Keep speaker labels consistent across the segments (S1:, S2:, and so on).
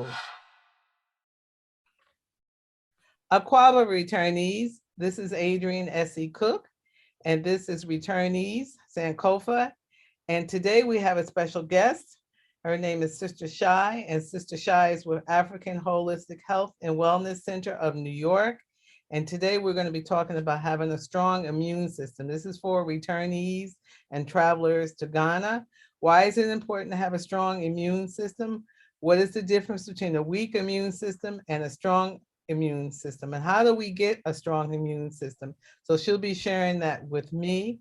S1: go. Aquaba returnees, this is Adrienne S.E. Cook, and this is Returnees Sankofa. And today we have a special guest. Her name is Sister Shai, and Sister Shai is with African Holistic Health and Wellness Center of New York. And today we're going to be talking about having a strong immune system. This is for returnees and travelers to Ghana. Why is it important to have a strong immune system? What is the difference between a weak immune system and a strong immune system? And how do we get a strong immune system? So she'll be sharing that with me.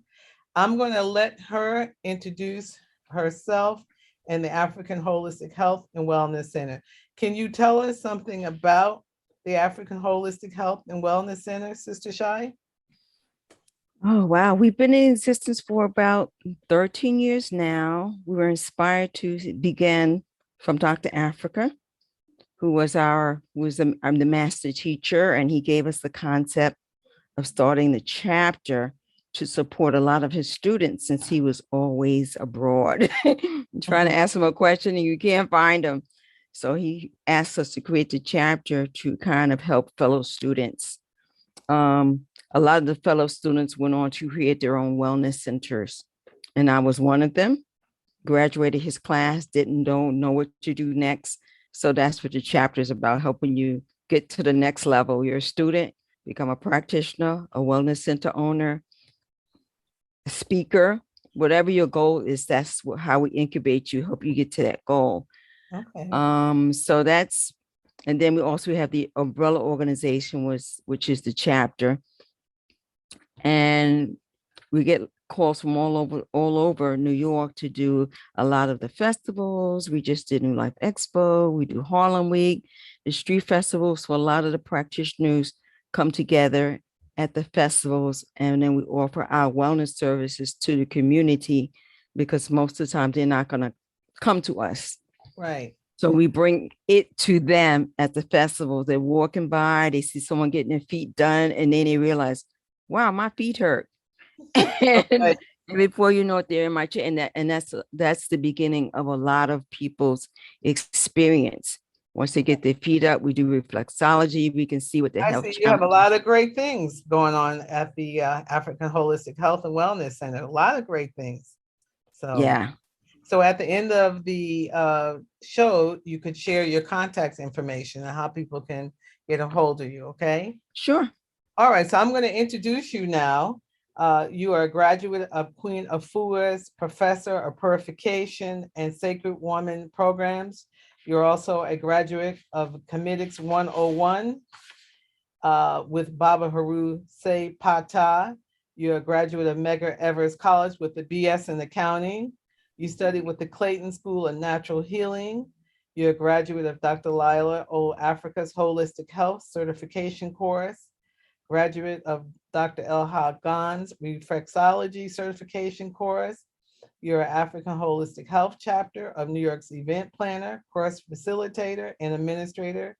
S1: I'm going to let her introduce herself and the African Holistic Health and Wellness Center. Can you tell us something about the African Holistic Health and Wellness Center, Sister Shai?
S2: Oh, wow. We've been in existence for about 13 years now. We were inspired to begin from Dr. Africa, who was the master teacher, and he gave us the concept of starting the chapter to support a lot of his students since he was always abroad. Trying to ask him a question and you can't find him. So he asked us to create the chapter to kind of help fellow students. A lot of the fellow students went on to create their own wellness centers, and I was one of them. Graduated his class, don't know what to do next. So that's what the chapter is about, helping you get to the next level. You're a student, become a practitioner, a wellness center owner, a speaker, whatever your goal is, that's how we incubate you, help you get to that goal.
S1: Okay.
S2: So that's, and then we also have the umbrella organization, which is the chapter. And we get calls from all over New York to do a lot of the festivals. We just did New Life Expo. We do Harlem Week, the street festivals. So a lot of the practitioners come together at the festivals, and then we offer our wellness services to the community because most of the time they're not going to come to us.
S1: Right.
S2: So we bring it to them at the festival. They're walking by, they see someone getting their feet done, and then they realize, wow, my feet hurt. And before you know it, they're in my chair. And that's the beginning of a lot of people's experience. Once they get their feet up, we do reflexology. We can see what the health
S1: see you have a lot of great things going on at the African Holistic Health and Wellness Center. A lot of great things. So
S2: yeah.
S1: So at the end of the show, you could share your contact information and how people can get a hold of you. Okay.
S2: Sure.
S1: All right. So I'm going to introduce you now. You are a graduate of Queen Afua's Professor of Purification and Sacred Woman programs. You're also a graduate of Comedics 101 with Baba Haru Se Pata. You're a graduate of Medgar Evers College with the BS in Accounting. You studied with the Clayton School of Natural Healing. You're a graduate of Dr. Lila O. Africa's Holistic Health Certification course. Graduate of Dr. Elha Gan's Reflexology Certification course. You're an African Holistic Health chapter of New York's event planner, course facilitator, and administrator.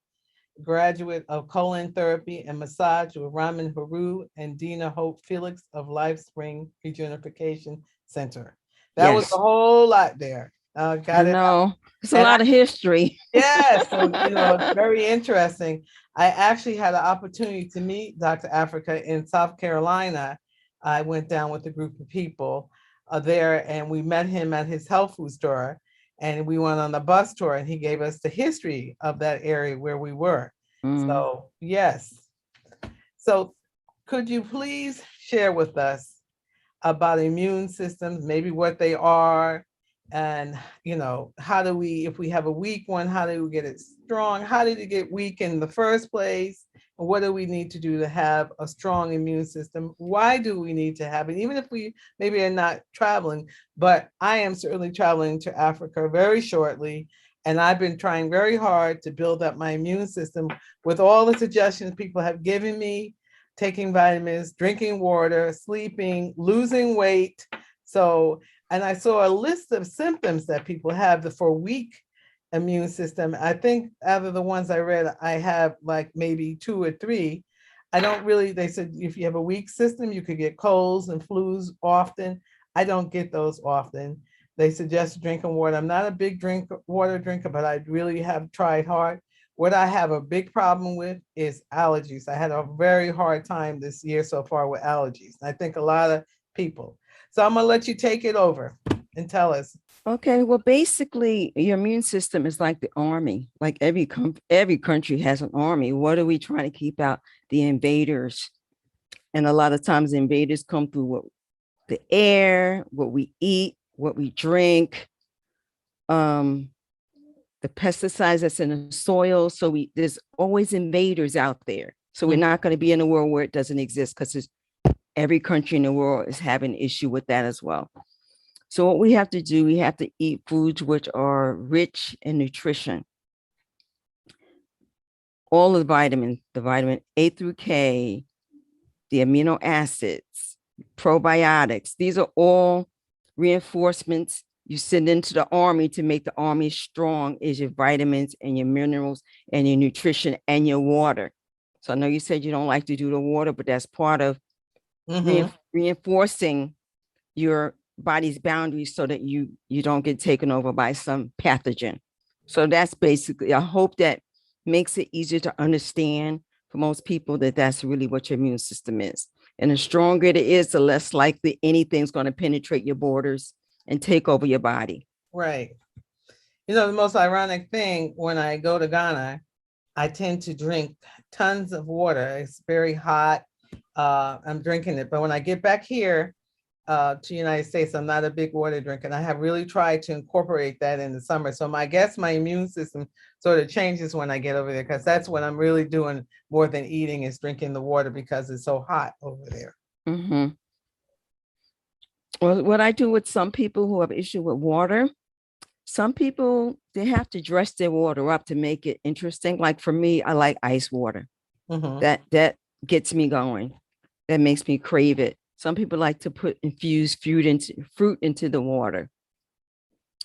S1: Graduate of colon therapy and massage with Raman Haru and Dina Hope Felix of LifeSpring Regenerification Center. That was a whole lot there.
S2: Got I know. It's a lot of history.
S1: Yes. So, it's very interesting. I actually had an opportunity to meet Dr. Africa in South Carolina. I went down with a group of people there, and we met him at his health food store. And we went on the bus tour, and he gave us the history of that area where we were. So, yes. So could you please share with us about immune systems, maybe what they are, and how do we, if we have a weak one, how do we get it strong? How did it get weak in the first place? And what do we need to do to have a strong immune system? Why do we need to have it? Even if we maybe are not traveling, but I am certainly traveling to Africa very shortly. And I've been trying very hard to build up my immune system with all the suggestions people have given me, taking vitamins, drinking water, sleeping, losing weight. So, and I saw a list of symptoms that people have for weak immune system. I think out of the ones I read, I have like maybe 2 or 3. I don't really, they said if you have a weak system, you could get colds and flus often. I don't get those often. They suggest drinking water. I'm not a big water drinker, but I really have tried hard. What I have a big problem with is allergies. I had a very hard time this year so far with allergies. I think a lot of people. So I'm gonna let you take it over and tell us.
S2: Okay, well, basically, your immune system is like the army. Like every country has an army. What are we trying to keep out? The invaders. And a lot of times, the invaders come through the air, what we eat, what we drink, the pesticides that's in the soil. So there's always invaders out there. So we're not going to be in a world where it doesn't exist, because every country in the world is having an issue with that as well. So what we have to do, we have to eat foods which are rich in nutrition. All the vitamin A through K, the amino acids, probiotics. These are all reinforcements you send into the army to make the army strong, is your vitamins and your minerals and your nutrition and your water. So I know you said you don't like to do the water, but that's part of reinforcing your body's boundaries so that you don't get taken over by some pathogen. So that's basically, I hope that makes it easier to understand for most people that that's really what your immune system is. And the stronger it is, the less likely anything's going to penetrate your borders and take over your body.
S1: Right. You know, the most ironic thing, when I go to Ghana, I tend to drink tons of water. It's very hot. I'm drinking it. But when I get back here to the United States, I'm not a big water drinker. And I have really tried to incorporate that in the summer. So I guess my immune system sort of changes when I get over there, because that's what I'm really doing more than eating, is drinking the water, because it's so hot over there.
S2: Mm-hmm. Well, what I do with some people who have issue with water, some people, they have to dress their water up to make it interesting. Like for me, I like ice water. That gets me going. That makes me crave it. Some people like to put infused fruit into the water.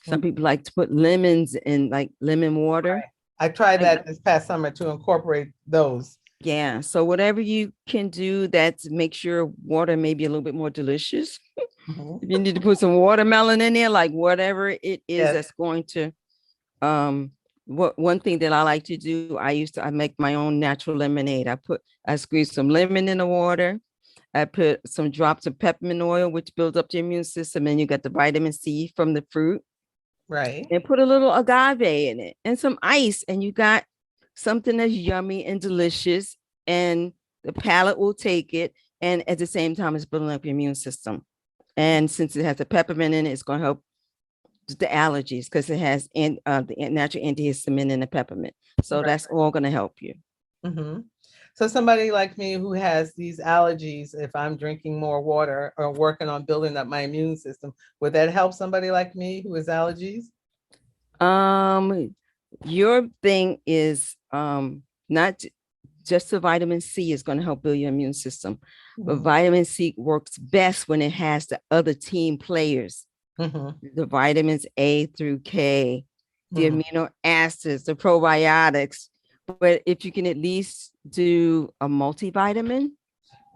S2: Some people like to put lemons in, like lemon water.
S1: Right. I tried that this past summer to incorporate those.
S2: Yeah. So whatever you can do that makes your water maybe a little bit more delicious. If you need to put some watermelon in there, like whatever it is that's going to, one thing that I like to do, I make my own natural lemonade. I squeeze some lemon in the water. I put some drops of peppermint oil, which builds up your immune system, and you got the vitamin C from the fruit.
S1: Right.
S2: And put a little agave in it and some ice, and you got something that's yummy and delicious, and the palate will take it. And at the same time, it's building up your immune system. And since it has a peppermint in it, it's going to help the allergies, because it has the natural antihistamine in the peppermint. So that's all going to help you.
S1: So somebody like me who has these allergies, if I'm drinking more water or working on building up my immune system, would that help somebody like me who has allergies?
S2: Your thing is not just the vitamin C is going to help build your immune system, but vitamin C works best when it has the other team players, the vitamins A through K, the amino acids, the probiotics. But if you can at least do a multivitamin.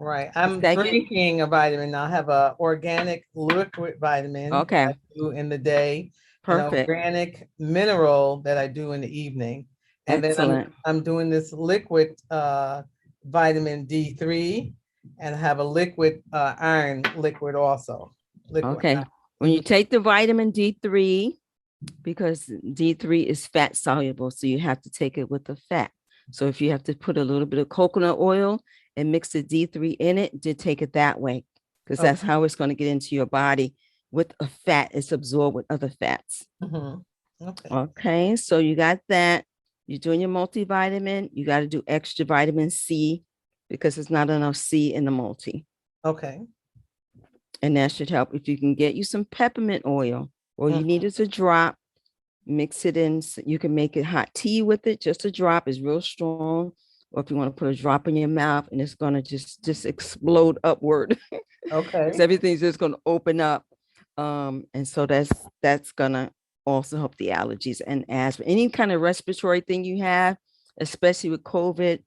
S1: Right. I'm drinking a vitamin. I have a organic liquid vitamin.
S2: Okay.
S1: I do in the day.
S2: Perfect.
S1: An organic mineral that I do in the evening. And
S2: excellent.
S1: Then I'm doing this liquid vitamin D3, and have a liquid iron liquid also.
S2: Okay. When you take the vitamin D3, because D3 is fat soluble, so you have to take it with the fat. So if you have to put a little bit of coconut oil and mix the D3 in it, to take it that way, because that's how it's going to get into your body with a fat. It's absorbed with other fats. Okay, so you got that. You're doing your multivitamin. You got to do extra vitamin C, because there's not enough C in the multi.
S1: Okay.
S2: And that should help. If you can get you some peppermint oil, or you need is a drop, mix it in. So you can make it hot tea with it. Just a drop is real strong. Or if you want to put a drop in your mouth, and it's going to just explode upward.
S1: Okay.
S2: Because everything's just going to open up. And so that's going to also help the allergies and asthma. Any kind of respiratory thing you have, especially with COVID.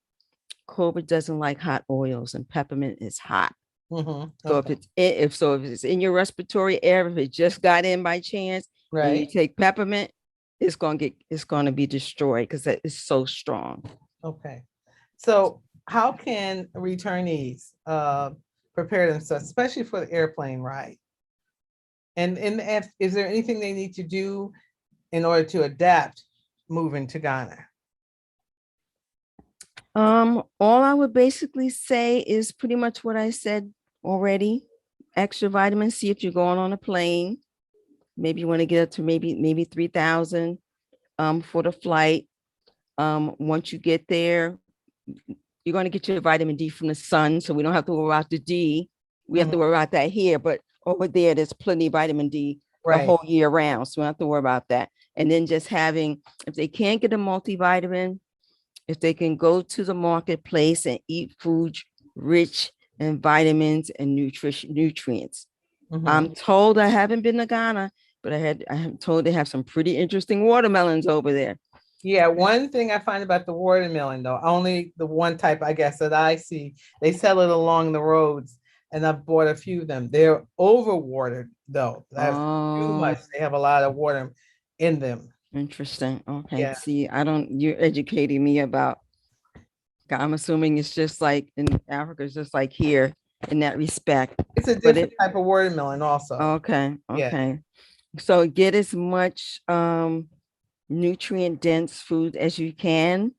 S2: COVID doesn't like hot oils, and peppermint is hot. So if
S1: Okay.
S2: if it's in your respiratory area, if it just got in by chance, and you
S1: Right.
S2: take peppermint, it's gonna be destroyed because that is so strong.
S1: Okay. So how can returnees prepare themselves, especially for the airplane ride? And if, is there anything they need to do in order to adapt moving to Ghana?
S2: All I would basically say is pretty much what I said already. Extra vitamin C if you're going on a plane. Maybe you want to get up to maybe 3,000 for the flight. Once you get there, you're going to get your vitamin D from the sun, so we don't have to worry about the D. We have to
S1: Mhm.
S2: worry about that here, but over there, there's plenty of vitamin D the
S1: Right.
S2: whole year round, so we don't have to worry about that. And then just having, if they can't get a multivitamin, if they can go to the marketplace and eat food rich in vitamins and nutrients. I'm
S1: Mhm.
S2: told, I haven't been to Ghana, but I'm told they have some pretty interesting watermelons over there.
S1: Yeah, one thing I find about the watermelon though, only the one type I guess that I see, they sell it along the roads and I've bought a few of them. They're overwatered though. That's too
S2: Oh,
S1: much. They have a lot of water in them.
S2: interesting. Okay.
S1: Yeah,
S2: See, you're educating me about, I'm assuming it's just like in Africa, it's just like here in that respect.
S1: it's a
S2: But
S1: different type of watermelon also.
S2: okay,
S1: Yeah,
S2: okay. So get as much nutrient dense food as you can.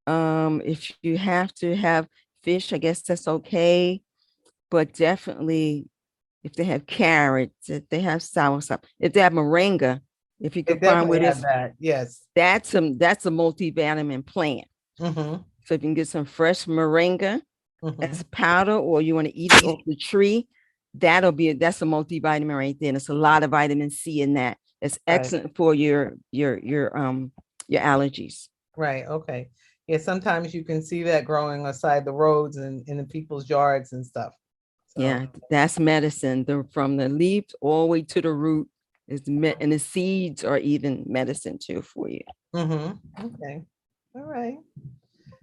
S2: If you have to have fish, I guess that's okay. But definitely if they have carrots, if they have soursop, if they have moringa, if you
S1: they
S2: could find
S1: definitely
S2: where
S1: have
S2: this,
S1: that. Yes.
S2: that's a multivitamin plant.
S1: Mm-hmm.
S2: So if you can get some fresh moringa
S1: Mm-hmm.
S2: as powder, or you want to eat it off the tree, that's a multivitamin right there. And it's a lot of vitamin C in that. It's
S1: Right.
S2: excellent for your allergies.
S1: Right. Okay. Yeah, sometimes you can see that growing aside the roads and in the people's yards and stuff. So,
S2: Yeah, that's medicine. From the leaf all the way to the root and the seeds are even medicine too for you.
S1: okay. All right.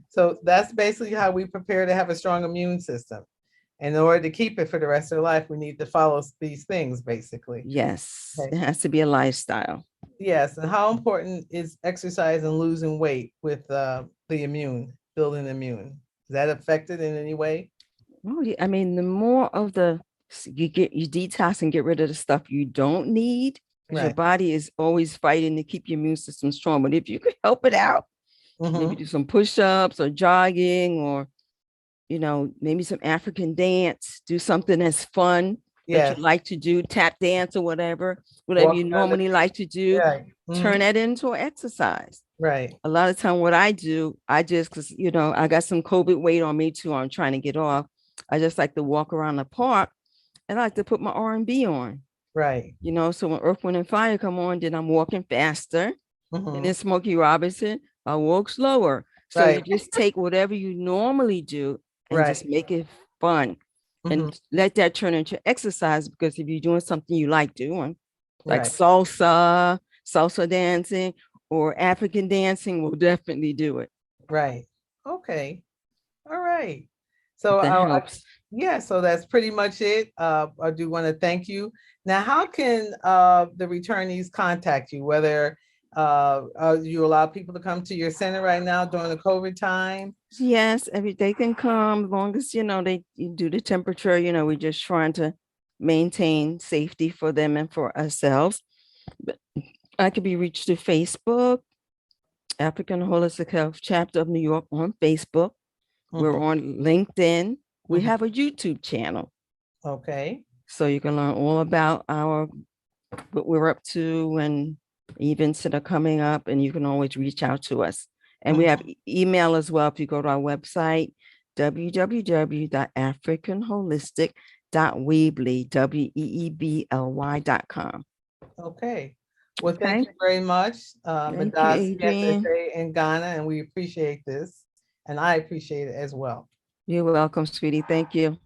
S1: So that's basically how we prepare to have a strong immune system. And in order to keep it for the rest of their life, we need to follow these things basically.
S2: Yes,
S1: Okay.
S2: it has to be a lifestyle.
S1: Yes. And how important is exercise and losing weight with the immune, building immune? Is that affected in any way?
S2: Oh, yeah, I mean, the more of you detox and get rid of the stuff you don't need, because your
S1: Right.
S2: body is always fighting to keep your immune system strong. But if you could help it out, maybe
S1: Mm-hmm.
S2: do some push-ups or jogging, or maybe some African dance, do something that's fun that you
S1: Yes.
S2: like to do, tap dance or whatever you
S1: Walking on the
S2: normally like to do,
S1: right.
S2: turn
S1: Mhm.
S2: that into exercise.
S1: Right.
S2: A lot of time what I do, because I got some COVID weight on me too, I'm trying to get off. I just like to walk around the park, and I like to put my R&B on,
S1: Right.
S2: so when Earth, Wind and Fire come on, then I'm walking faster. And then
S1: Mhm.
S2: Smokey Robinson, I walk slower. So you
S1: Right.
S2: just take whatever you normally do and just
S1: Right.
S2: make it fun,
S1: Mhm.
S2: and let that turn into exercise. Because if you're doing something you like doing, like
S1: Right.
S2: salsa dancing or African dancing, will definitely do it.
S1: Right. Okay. All right.
S2: If
S1: So,
S2: that helps.
S1: yeah, so that's pretty much it. I do want to thank you. Now, how can the returnees contact you? Whether you allow people to come to your center right now during the COVID time?
S2: Yes, every they can come as long as they do the temperature. We're just trying to maintain safety for them and for ourselves. But I could be reached through Facebook, African Holistic Health Chapter of New York on Facebook. We're
S1: Mhm.
S2: on LinkedIn. We
S1: Mhm.
S2: have a YouTube channel.
S1: Okay.
S2: So you can learn all about what we're up to and events that are coming up, and you can always reach out to us. And we have
S1: Mhm.
S2: email as well. If you go to our website, www.africanholistic.weebly.com.
S1: Okay. Well, thank
S2: Okay.
S1: you very much,
S2: Thank you,
S1: Madasi
S2: Adrienne.
S1: SSA in Ghana, and we appreciate this, and I appreciate it as well.
S2: You're welcome, sweetie. Thank you.